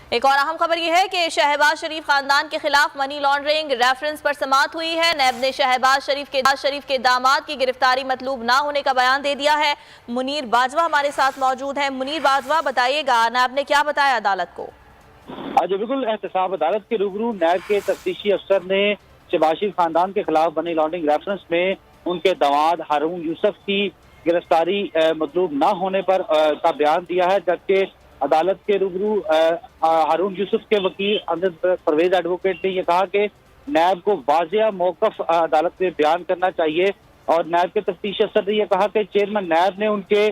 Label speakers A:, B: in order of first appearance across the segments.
A: एक और अहम खबर यह है कि शहबाज शरीफ खानदान के खिलाफ मनी लॉन्ड्रिंग रेफरेंस पर समाअत हुई है। नैब ने शहबाज शरीफ के दामाद की गिरफ्तारी मतलूब ना होने का बयान दे दिया है। मुनीर बाजवा हमारे साथ मौजूद हैं। मुनीर बाजवा, बताइएगा नैब ने क्या बताया अदालत को?
B: आज बिल्कुल एहतसाब अदालत के रूबरू नैब के तफ्तीशी अफसर ने शहबाज शरीफ खानदान के खिलाफ मनी लॉन्ड्रिंग रेफरेंस में उनके दामाद हारून यूसुफ की गिरफ्तारी मतलूब ना होने पर का बयान दिया है, जबकि अदालत के रूबरू हारून यूसुफ के वकील अमजद परवेज एडवोकेट ने यह कहा कि नैब को वाजिया मौकफ अदालत में बयान करना चाहिए। और नैब के तफ्तीशी अफसर ने यह कहा कि चेयरमैन नैब ने उनके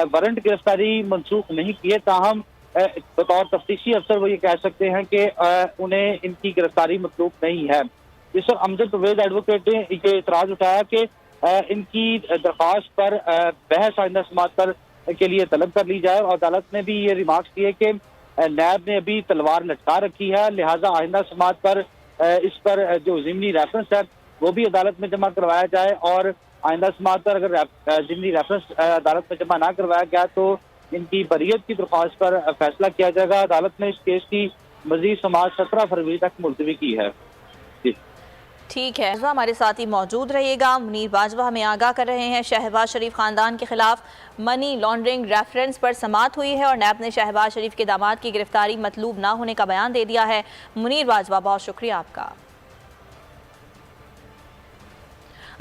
B: वारंट गिरफ्तारी मनसूख नहीं किए, ताहम बतौर तफ्तीशी अफसर वो ये कह सकते हैं कि उन्हें इनकी गिरफ्तारी मतलूब नहीं है। इस पर अमजद परवेज एडवोकेट ने ये इतराज उठाया कि इनकी दरख्वास्त पर बहस आइंदा समाअत पर के लिए तलब कर ली जाए। और अदालत ने भी ये रिमार्क्स किए कि नैब ने अभी तलवार लटका रखी है, लिहाजा आइंदा समाअत पर इस पर जो ज़िमनी रेफरेंस है वो भी अदालत में जमा करवाया जाए। और आइंदा समाअत पर अगर ज़िमनी रेफरेंस अदालत में जमा ना करवाया गया तो इनकी बरियत की दरख्वास्त पर फैसला किया जाएगा। अदालत ने इस केस की मजीद समाअत 17 फरवरी तक मुलतवी की है।
A: ठीक है, हमारे साथ ही मौजूद रहिएगा। मुनीर बाजवा हमें आगाह कर रहे हैं। शहबाज शरीफ खानदान के खिलाफ मनी लॉन्ड्रिंग रेफरेंस पर समाअत हुई है और नैब ने शहबाज शरीफ के दामाद की गिरफ्तारी मतलूब ना होने का बयान दे दिया है। मुनीर बाजवा, बहुत शुक्रिया आपका।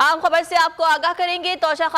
A: आम खबर से आपको आगाह करेंगे। तोशा खान